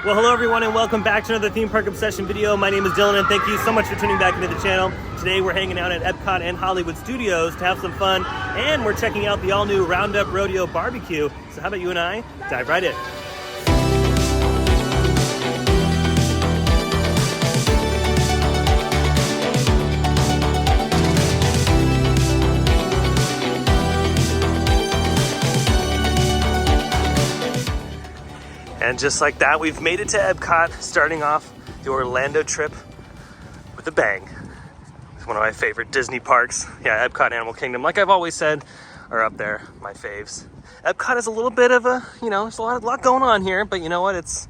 Well, hello everyone and welcome back to another Theme Park Obsession video. My name is Dylan and thank you so much for tuning back into the channel. Today we're hanging out at Epcot and Hollywood Studios to have some fun, and we're checking out the all-new Roundup Rodeo BBQ. So how about you and I dive right in. And just like that, we've made it to Epcot, starting off the Orlando trip with a bang. It's one of my favorite Disney parks. Yeah, Epcot, Animal Kingdom, like I've always said, are up there, my faves. Epcot is a little bit of a, there's a lot going on here, but you know what? It's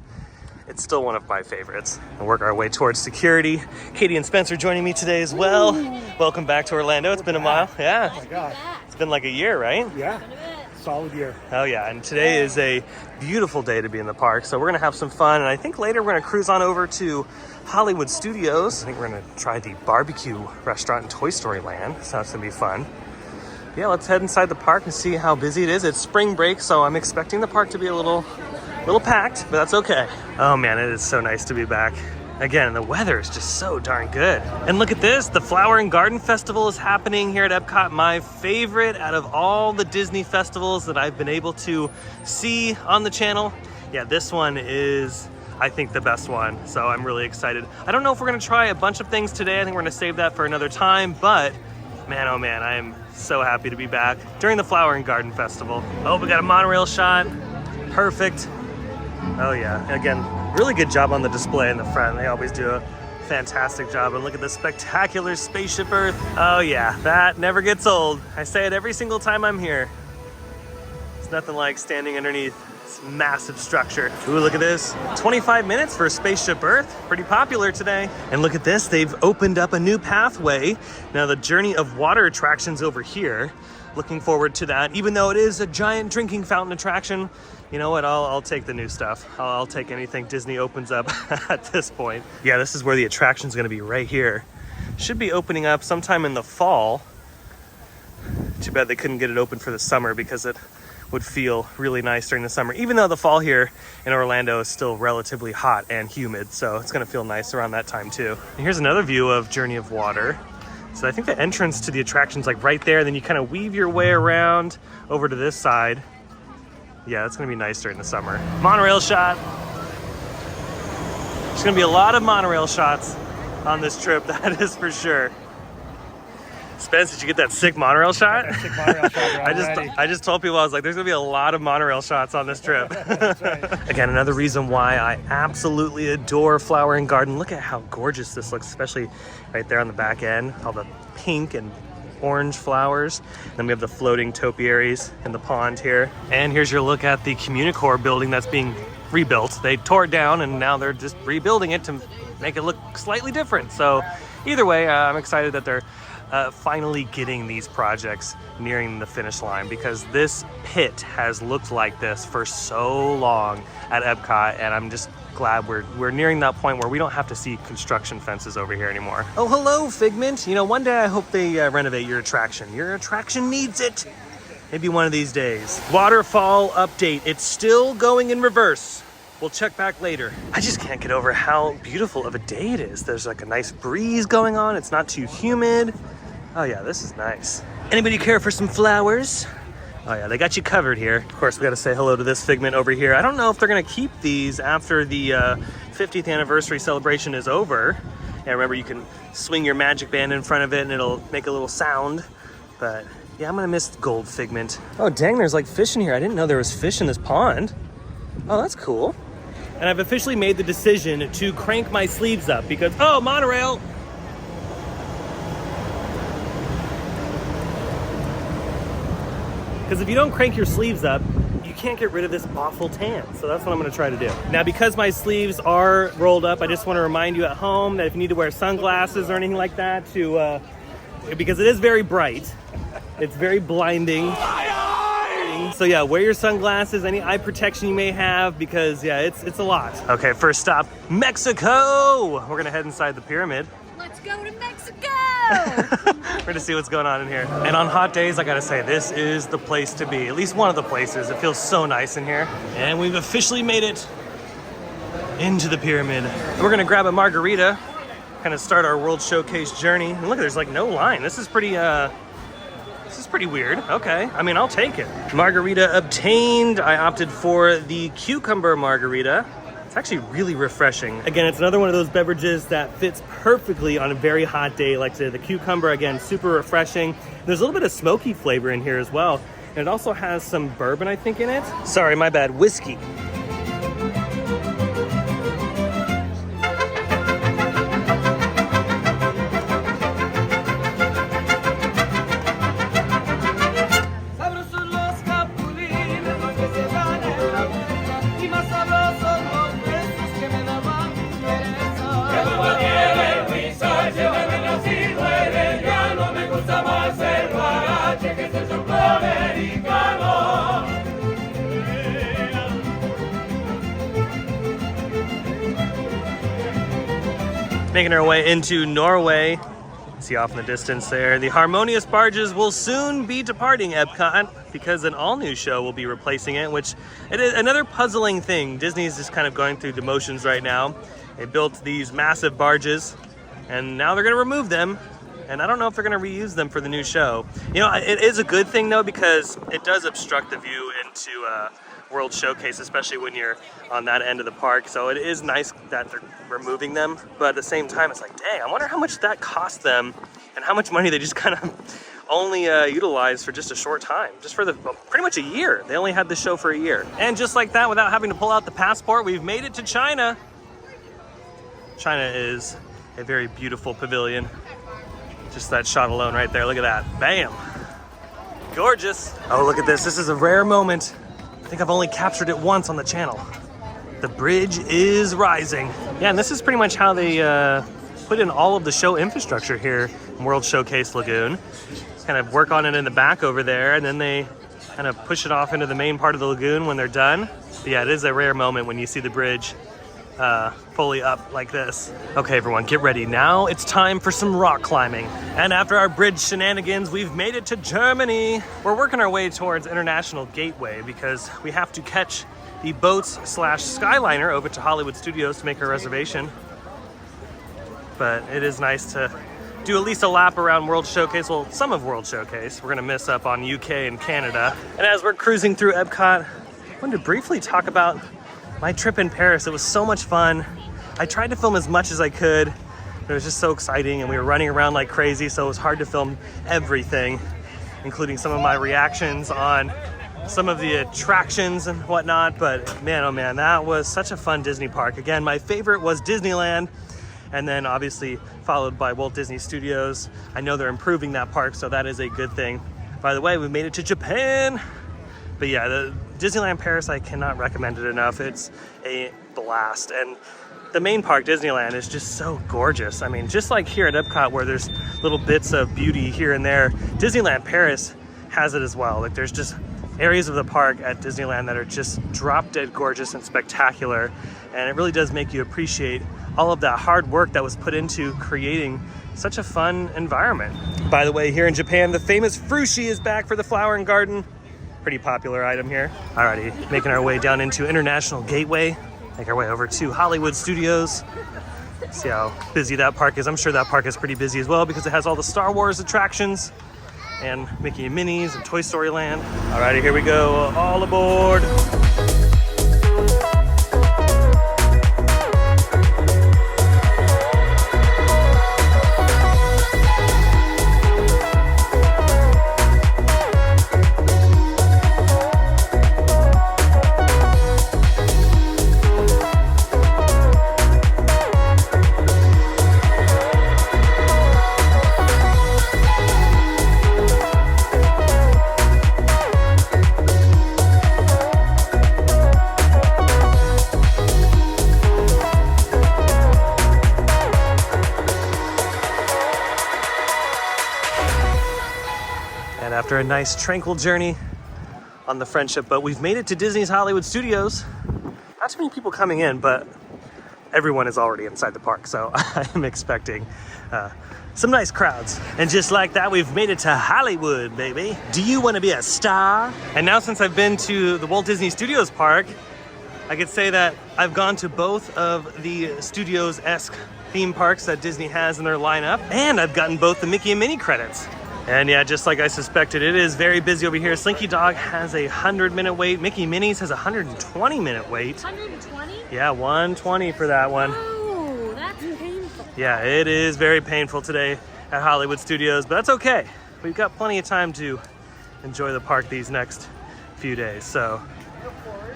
still one of my favorites. We'll work our way towards security. Katie and Spencer joining me today as well. Ooh. Welcome back to Orlando. It's been a while. Yeah. Oh my God. It's been like a year, right? Yeah. Solid year. Oh yeah, and today is a beautiful day to be in the park, so we're gonna have some fun, and I think later we're gonna cruise on over to Hollywood Studios. I think we're gonna try the barbecue restaurant in Toy Story Land, so that's gonna be fun. Yeah, let's head inside the park and see how busy it is. It's spring break, so I'm expecting the park to be a little packed, but that's okay. Oh man, it is so nice to be back. Again, the weather is just so darn good. And look at this, the Flower and Garden Festival is happening here at Epcot. My favorite out of all the Disney festivals that I've been able to see on the channel. Yeah, this one is, I think, the best one. So I'm really excited. I don't know if we're gonna try a bunch of things today. I think we're gonna save that for another time, but man, oh man, I am so happy to be back during the Flower and Garden Festival. Oh, we got a monorail shot, perfect. Oh yeah, again, really good job on the display in the front. They always do a fantastic job. And look at the spectacular Spaceship Earth. Oh yeah, that never gets old. I say it every single time I'm here. It's nothing like standing underneath this massive structure. Ooh, look at this. 25 minutes for Spaceship Earth. Pretty popular today. And look at this, they've opened up a new pathway. Now the Journey of Water attraction's over here. Looking forward to that. Even though it is a giant drinking fountain attraction, you know what, I'll take the new stuff. I'll take anything Disney opens up at this point. Yeah, this is where the attraction's gonna be, right here. Should be opening up sometime in the fall. Too bad they couldn't get it open for the summer because it would feel really nice during the summer, even though the fall here in Orlando is still relatively hot and humid, so it's gonna feel nice around that time too. And here's another view of Journey of Water. So I think the entrance to the attraction's like right there, then you kind of weave your way around over to this side. Yeah, it's gonna be nice during the summer. Monorail shot. There's gonna be a lot of monorail shots on this trip, that is for sure. Spence, did you get that sick monorail shot? That sick monorail shot I just told people, I was like, there's gonna be a lot of monorail shots on this trip. That's right. Again, another reason why I absolutely adore Flower and Garden. Look at how gorgeous this looks, especially right there on the back end. All the pink and orange flowers. Then we have the floating topiaries in the pond here. And here's your look at the Communicore building that's being rebuilt. They tore it down and now they're just rebuilding it to make it look slightly different. So either way, I'm excited that they're finally getting these projects nearing the finish line, because this pit has looked like this for so long at Epcot, and I'm just glad we're nearing that point where we don't have to see construction fences over here anymore. Oh, hello, Figment. You know, one day I hope they renovate your attraction. Your attraction needs it. Maybe one of these days. Waterfall update. It's still going in reverse. We'll check back later. I just can't get over how beautiful of a day it is. There's like a nice breeze going on. It's not too humid. Oh yeah, this is nice. Anybody care for some flowers? Oh yeah, they got you covered here. Of course, we gotta say hello to this Figment over here. I don't know if they're gonna keep these after the 50th anniversary celebration is over. Yeah, remember you can swing your magic band in front of it and it'll make a little sound. But yeah, I'm gonna miss gold Figment. Oh dang, there's like fish in here. I didn't know there was fish in this pond. Oh, that's cool. And I've officially made the decision to crank my sleeves up because, oh, monorail. Because if you don't crank your sleeves up, you can't get rid of this awful tan. So that's what I'm gonna try to do. Now, because my sleeves are rolled up, I just wanna remind you at home that if you need to wear sunglasses or anything like that because it is very bright, it's very blinding. So yeah, wear your sunglasses, any eye protection you may have, because yeah, it's a lot. Okay, first stop, Mexico. We're gonna head inside the pyramid. Let's go to Mexico! We're gonna see what's going on in here. And on hot days, I gotta say, this is the place to be. At least one of the places. It feels so nice in here. And we've officially made it into the pyramid. And we're gonna grab a margarita, kind of start our World Showcase journey. And look, there's like no line. This is pretty weird. Okay, I mean, I'll take it. Margarita obtained. I opted for the cucumber margarita. It's actually really refreshing. Again, it's another one of those beverages that fits perfectly on a very hot day like today. The cucumber, again, super refreshing. There's a little bit of smoky flavor in here as well. And it also has some bourbon, I think, in it. Sorry, my bad, whiskey. Making our way into Norway. See off in the distance there. The Harmonious Barges will soon be departing Epcot because an all-new show will be replacing it, which it is another puzzling thing. Disney's just kind of going through the motions right now. They built these massive barges and now they're gonna remove them. And I don't know if they're gonna reuse them for the new show. You know, it is a good thing though, because it does obstruct the view into World Showcase, especially when you're on that end of the park. So it is nice that they're removing them, but at the same time, it's like, dang, I wonder how much that cost them and how much money they just kind of only utilized for just a short time, just for pretty much a year. They only had the show for a year. And just like that, without having to pull out the passport, we've made it to China. China is a very beautiful pavilion. Just that shot alone right there, look at that, bam. Gorgeous. Oh, look at this, this is a rare moment. I think I've only captured it once on the channel. The bridge is rising. Yeah, and this is pretty much how they put in all of the show infrastructure here in World Showcase Lagoon. Kind of work on it in the back over there, and then they kind of push it off into the main part of the lagoon when they're done. But yeah, it is a rare moment when you see the bridge fully up like this. Okay, everyone, get ready. Now it's time for some rock climbing. And after our bridge shenanigans, we've made it to Germany. We're working our way towards International Gateway because we have to catch the boats/Skyliner over to Hollywood Studios to make our reservation. But it is nice to do at least a lap around World Showcase, well, some of World Showcase. We're gonna miss up on UK and Canada. And as we're cruising through Epcot, I wanted to briefly talk about my trip in Paris. It was so much fun. I tried to film as much as I could. It was just so exciting and we were running around like crazy, so it was hard to film everything, including some of my reactions on some of the attractions and whatnot. But man, oh man, that was such a fun Disney park. Again, my favorite was Disneyland, and then obviously followed by Walt Disney Studios. I know they're improving that park, so that is a good thing. By the way, we made it to Japan. But yeah, the Disneyland Paris, I cannot recommend it enough. It's a blast. And the main park, Disneyland, is just so gorgeous. I mean, just like here at Epcot where there's little bits of beauty here and there, Disneyland Paris has it as well. Like, there's just areas of the park at Disneyland that are just drop dead gorgeous and spectacular. And it really does make you appreciate all of that hard work that was put into creating such a fun environment. By the way, here in Japan, the famous Frushi is back for the Flower and Garden. Pretty popular item here. Alrighty, making our way down into International Gateway. Make our way over to Hollywood Studios. See how busy that park is. I'm sure that park is pretty busy as well because it has all the Star Wars attractions and Mickey and Minnie's and Toy Story Land. Alrighty, here we go. All aboard. After a nice tranquil journey on the Friendship boat, we've made it to Disney's Hollywood Studios. Not too many people coming in, but everyone is already inside the park, so I'm expecting some nice crowds. And just like that, we've made it to Hollywood, baby. Do you want to be a star? And now, since I've been to the Walt Disney Studios park, I could say that I've gone to both of the Studios-esque theme parks that Disney has in their lineup, and I've gotten both the Mickey and Minnie credits. And yeah, just like I suspected, it is very busy over here. Slinky Dog has a 100-minute wait. Mickey Minnie's has a 120-minute wait. 120? Yeah, 120 for that one. Oh, that's painful. Yeah, it is very painful today at Hollywood Studios, but that's okay. We've got plenty of time to enjoy the park these next few days. So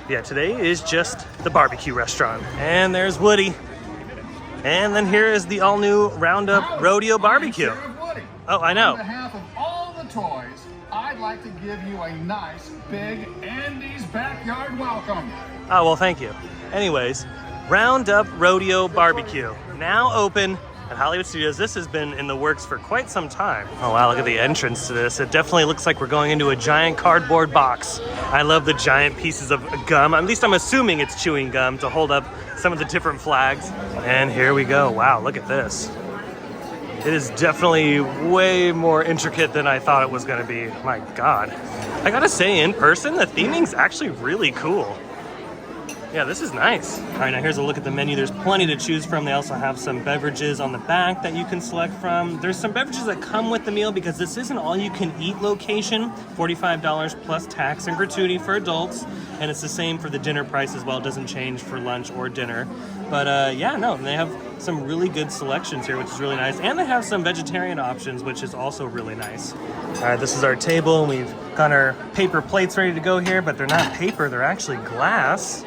yeah, today is just the barbecue restaurant. And there's Woody. And then here is the all-new Roundup Rodeo BBQ. Oh, I know. On behalf of all the toys, I'd like to give you a nice, big Andy's Backyard welcome. Oh, well, thank you. Anyways, Roundup Rodeo BBQ, now open at Hollywood Studios. This has been in the works for quite some time. Oh wow, look at the entrance to this. It definitely looks like we're going into a giant cardboard box. I love the giant pieces of gum. At least I'm assuming it's chewing gum to hold up some of the different flags. And here we go. Wow, look at this. It is definitely way more intricate than I thought it was gonna be. My God. I gotta say, in person, the theming's actually really cool. Yeah, this is nice. All right, now here's a look at the menu. There's plenty to choose from. They also have some beverages on the back that you can select from. There's some beverages that come with the meal because this is an all-you-can-eat location. $45 plus tax and gratuity for adults. And it's the same for the dinner price as well. It doesn't change for lunch or dinner. But yeah, no, they have some really good selections here, which is really nice. And they have some vegetarian options, which is also really nice. All right, this is our table. And we've got our paper plates ready to go here, but they're not paper, they're actually glass.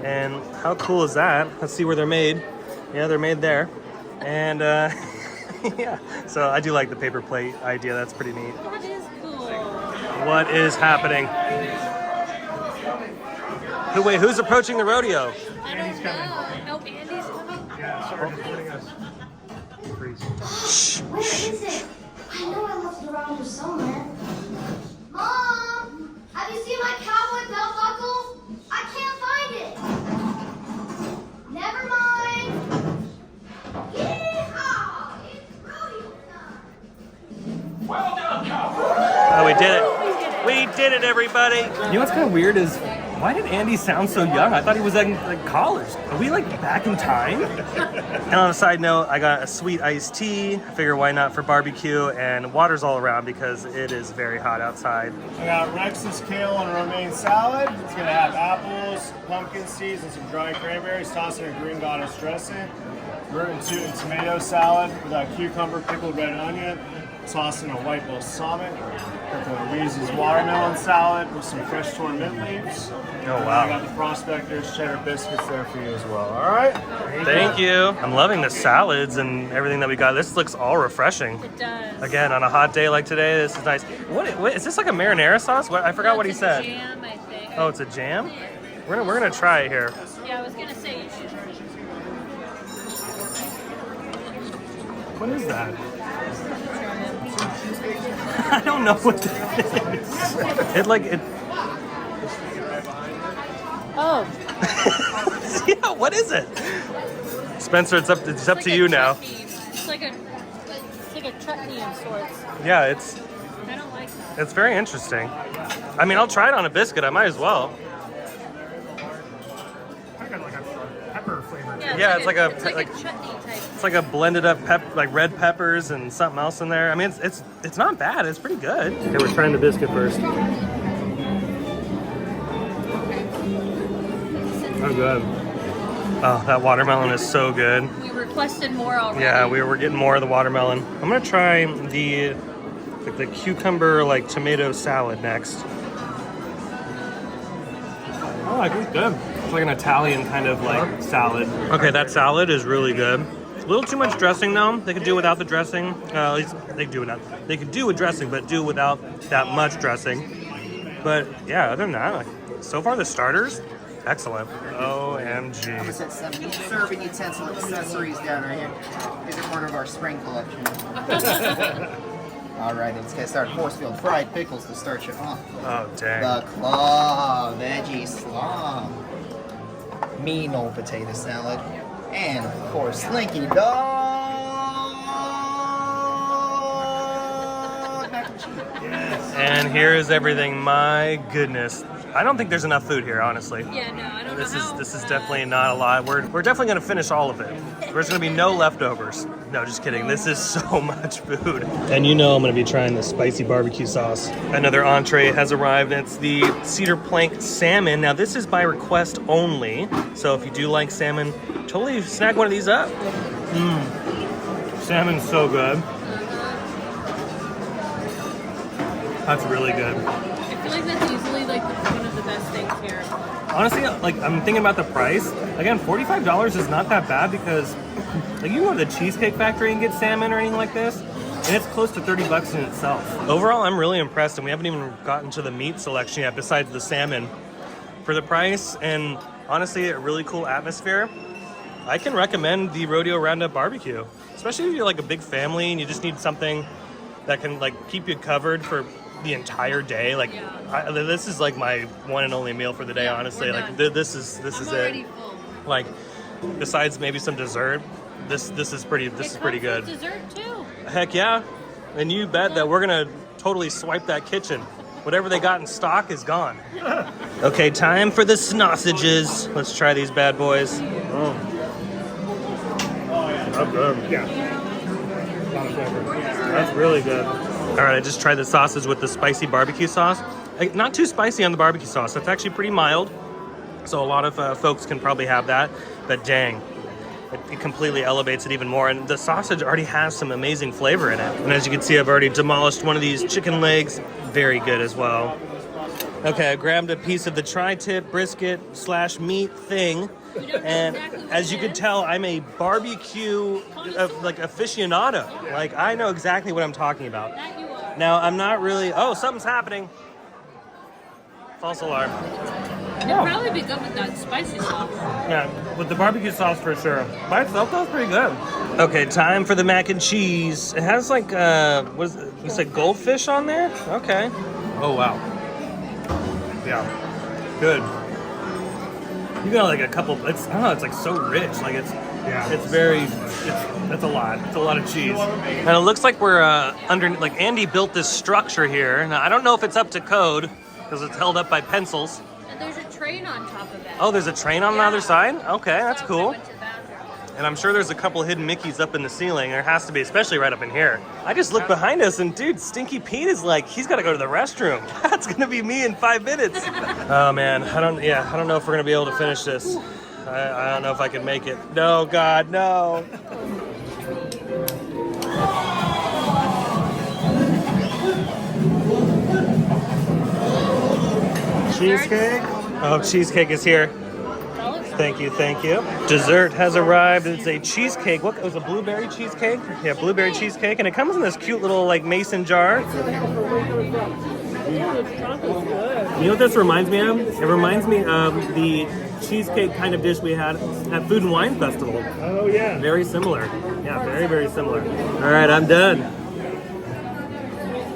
And how cool is that? Let's see where they're made. Yeah, they're made there. And yeah, so I do like the paper plate idea. That's pretty neat. That is cool. What is happening? Wait, who's approaching the rodeo? I don't know. Oh, Andy's coming? Yeah, sorry for joining us. Freeze. Where is it? I know I left it around here somewhere. Mom! Have you seen my cowboy belt buckle? I can't find it. Never mind. Yeehaw! It's rodeo time. Well done, cowboy. Oh, we did it. We did it, everybody. You know what's kind of weird is, why did Andy sound so young? I thought he was in like college. Are we like back in time? And on a side note, I got a sweet iced tea. I figure why not for barbecue, and water's all around because it is very hot outside. I got Rex's kale and romaine salad. It's gonna have apples, pumpkin seeds, and some dried cranberries tossed in a green goddess dressing. Root and toot and tomato salad with a cucumber, pickled red onion, tossed in a white balsamic. Got the Louise's watermelon salad with some fresh torn mint leaves. Oh, I wow. got the Prospector's cheddar biscuits there for you as well. All right. Thank you. I'm loving the salads and everything that we got. This looks all refreshing. It does. Again, on a hot day like today, this is nice. What is this, like a marinara sauce? What, I forgot what he It's a said. Jam, I think. Oh, it's a jam? We're gonna try it here. Yeah, I was gonna say you should. What is that? I don't know what that is. It. Oh. Yeah, what is it? Spencer, it's up Like to a you now. chutney. It's like a chutney of sorts. Yeah, I don't like that. it's very interesting. I mean, I'll try it on a biscuit. I might as well. I got like a pepper flavor. Yeah, it's like a chutney type. It's like a blended up like red peppers and something else in there. I mean, it's not bad. It's pretty good. Okay, we're trying the biscuit first. Oh, good. Oh, that watermelon is so good. We requested more already. Yeah, we're getting more of the watermelon. I'm gonna try the cucumber like tomato salad next. Oh, I think it's good. It's like an Italian kind of like salad. Okay, that salad is really good. A little too much dressing though. They could do without the dressing. At least they could do without. They could do with dressing, but do without that much dressing. But yeah, other than that, like, so far the starters, excellent. OMG. Set some serving utensil accessories down right here. These are part of our spring collection. All right, let's get started. Forcefield fried pickles to start you off. Oh dang. The claw veggie slaw. Mean old potato salad. And of course, Slinky Dog mac and cheese. And here is everything. My goodness. I don't think there's enough food here, honestly. Yeah, no, I don't don't This know is how. this is definitely not a lot. We're definitely gonna finish all of it. There's gonna be no leftovers. No, just kidding. This is so much food. And you know I'm gonna be trying the spicy barbecue sauce. Another entree has arrived, and it's the cedar plank salmon. Now this is by request only, so if you do like salmon, totally snag one of these up. Salmon's so good. That's really good. I feel like that's easily like one of the best things here. Honestly, like I'm thinking about the price. Again, $45 is not that bad because like you can go to the Cheesecake Factory and get salmon or anything like this, and it's close to 30 bucks in itself. Overall, I'm really impressed, and we haven't even gotten to the meat selection yet besides the salmon. For the price and honestly a really cool atmosphere, I can recommend the Rodeo Roundup BBQ, especially if you're like a big family and you just need something that can like keep you covered for the entire day. Like this is like my one and only meal for the day, honestly. Like this is it. Full. Like besides maybe some dessert, this is pretty good. Dessert too. Heck yeah. And you bet that we're gonna totally swipe that kitchen. Whatever they got in stock is gone. Okay, time for the sausages. Let's try these bad boys. That's good. Yeah. A lot of flavor. That's really good. All right, I just tried the sausage with the spicy barbecue sauce. Like, not too spicy on the barbecue sauce. That's actually pretty mild. So a lot of folks can probably have that. But dang, it completely elevates it even more. And the sausage already has some amazing flavor in it. And as you can see, I've already demolished one of these chicken legs. Very good as well. Okay, I grabbed a piece of the tri-tip brisket / meat thing. And as you can tell, I'm a barbecue like aficionado. Like I know exactly what I'm talking about. That you are. Now I'm not really. Oh, something's happening. False alarm. It'd probably be good with that spicy sauce. Yeah, with the barbecue sauce for sure. By itself, that was pretty good. Okay, time for the mac and cheese. It has like what is it? You said goldfish on there? Okay. Oh wow. Yeah. Good. You got like a couple. It's I don't know. It's like so rich. Like it's very. That's a lot. It's a lot of cheese. And it looks like we're under. Like Andy built this structure here. Now I don't know if it's up to code because it's held up by pencils. And there's a train on top of it. Oh, there's a train on the other side. Okay, that's So I cool. went to the bathroom. And I'm sure there's a couple hidden Mickeys up in the ceiling. There has to be, especially right up in here. I just looked behind us and dude, Stinky Pete is like, he's got to go to the restroom. That's gonna be me in 5 minutes. Oh man, I don't know if we're gonna be able to finish this. I don't know if I can make it. No, God, no. Cheesecake? Oh, cheesecake is here. Thank you, thank you. Dessert has arrived. It's a cheesecake. What was a blueberry cheesecake? Yeah, blueberry cheesecake, and it comes in this cute little like mason jar. You know what this reminds me of? It reminds me of the cheesecake kind of dish we had at Food and Wine Festival. Oh yeah. Very similar. Yeah, very, very similar. All right, I'm done.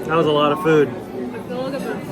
That was a lot of food. I feel like I'm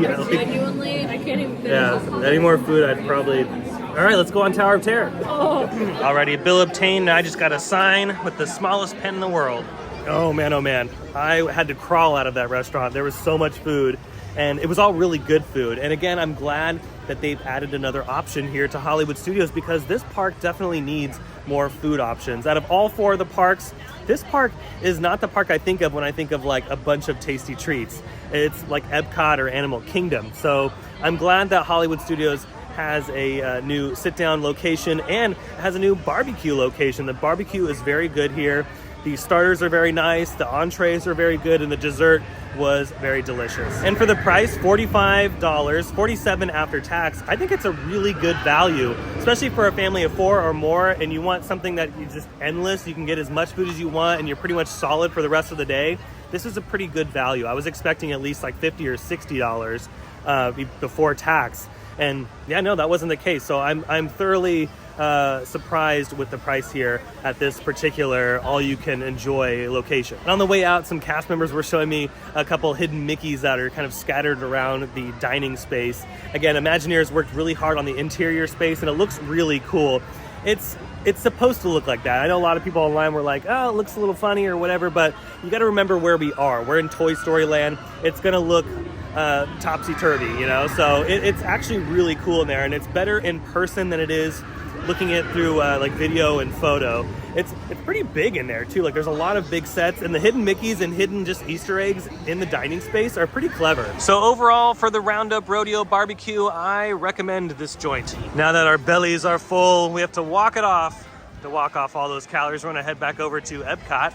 Yeah, like- genuinely, I can't even finish Yeah, this. any more food, I'd probably... All right, let's go on Tower of Terror. Alrighty, bill obtained. I just got a sign with the smallest pen in the world. Oh man. I had to crawl out of that restaurant. There was so much food, and it was all really good food. And again, I'm glad that they've added another option here to Hollywood Studios because this park definitely needs more food options. Out of all 4 of the parks, this park is not the park I think of when I think of like a bunch of tasty treats. It's like Epcot or Animal Kingdom. So I'm glad that Hollywood Studios has a new sit-down location and has a new barbecue location. The barbecue is very good here. The starters are very nice, the entrees are very good, and the dessert was very delicious. And for the price, $45, $47 after tax, I think it's a really good value, especially for a family of 4 or more, and you want something that is just endless. You can get as much food as you want, and you're pretty much solid for the rest of the day. This is a pretty good value. I was expecting at least like $50 or $60 before tax. And yeah, no, that wasn't the case. So I'm thoroughly surprised with the price here at this particular all-you-can-enjoy location. And on the way out, some cast members were showing me a couple hidden Mickeys that are kind of scattered around the dining space. Again, Imagineers worked really hard on the interior space, and it looks really cool. It's supposed to look like that. I know a lot of people online were like, oh, it looks a little funny or whatever, but you got to remember where we are. We're in Toy Story Land. It's going to look topsy-turvy, you know? So it's actually really cool in there, and it's better in person than it is looking at through like video and photo. It's pretty big in there too. Like there's a lot of big sets, and the hidden Mickeys and hidden just Easter eggs in the dining space are pretty clever. So overall, for the Roundup Rodeo BBQ, I recommend this joint. Now that our bellies are full, we have to walk it off. To walk off all those calories, we're gonna head back over to Epcot.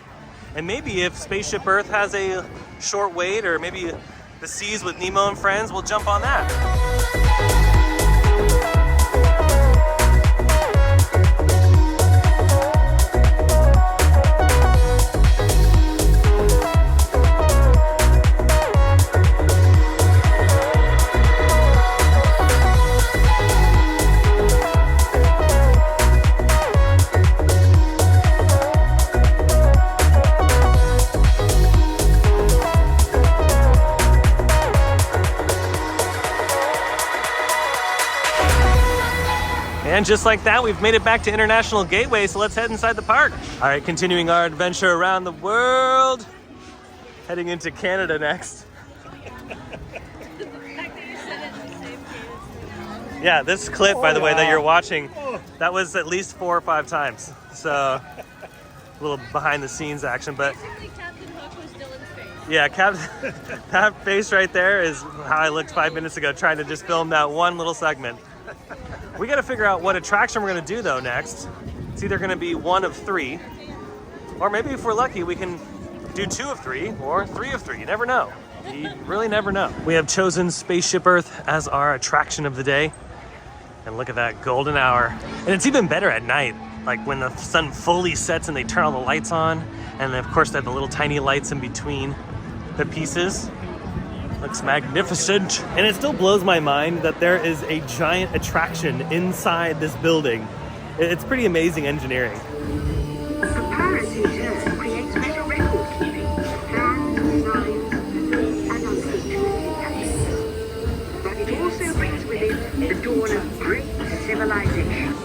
And maybe if Spaceship Earth has a short wait, or maybe the Seas with Nemo and Friends, we'll jump on that. And just like that, we've made it back to International Gateway, so let's head inside the park. All right, continuing our adventure around the world. Heading into Canada next. Yeah, this clip, by the way, that you're watching, that was at least 4 or 5 times. So, a little behind the scenes action, but Basically, Captain Hook was Dylan's face. yeah, that face right there is how I looked 5 minutes ago trying to just film that one little segment. We got to figure out what attraction we're going to do though next. It's either going to be 1 of 3, or maybe if we're lucky we can do 2 of 3 or 3 of 3. You never know. You really never know. We have chosen Spaceship Earth as our attraction of the day. And look at that golden hour. And it's even better at night, like when the sun fully sets and they turn all the lights on. And then of course they have the little tiny lights in between the pieces. Looks magnificent. And it still blows my mind that there is a giant attraction inside this building. It's pretty amazing engineering. The parachute creates better record keeping, plans, designs, and unfortunately, but it also brings with it the dawn of great civilization.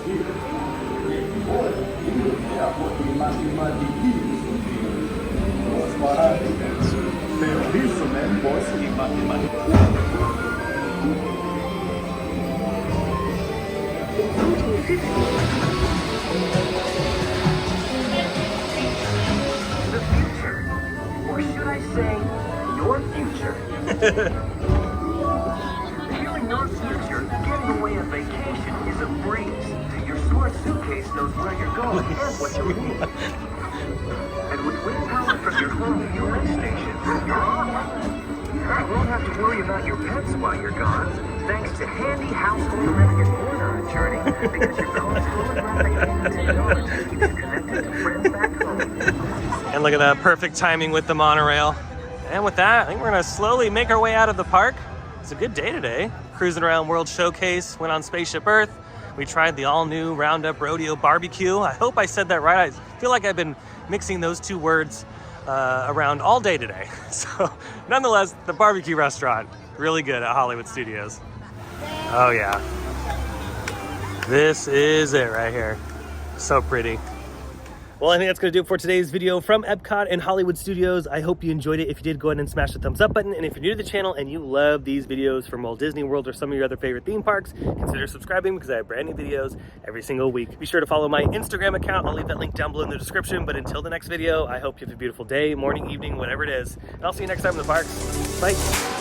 The future, or should I say, your future. Here in your future, getting away on vacation is a breeze. Your smart suitcase knows where you're going and what you need. And with wind power from your home fueling station, you're off. You won't have to worry about your pets while you're gone, thanks to handy household electric motor journey, because your car's holographic technology keeps you connected to friends back home. And look at that perfect timing with the monorail. And with that, I think we're gonna slowly make our way out of the park. It's a good day today. Cruising around World Showcase, went on Spaceship Earth. We tried the all-new Roundup Rodeo BBQ. I hope I said that right. I feel like I've been mixing those 2 words around all day today. So nonetheless, the barbecue restaurant, really good at Hollywood Studios. Oh yeah. This is it right here. So pretty. Well, I think that's going to do it for today's video from Epcot and Hollywood Studios. I hope you enjoyed it. If you did, go ahead and smash the thumbs up button. And if you're new to the channel and you love these videos from Walt Disney World or some of your other favorite theme parks, consider subscribing because I have brand new videos every single week. Be sure to follow my Instagram account. I'll leave that link down below in the description. But until the next video, I hope you have a beautiful day, morning, evening, whatever it is. And I'll see you next time in the parks. Bye.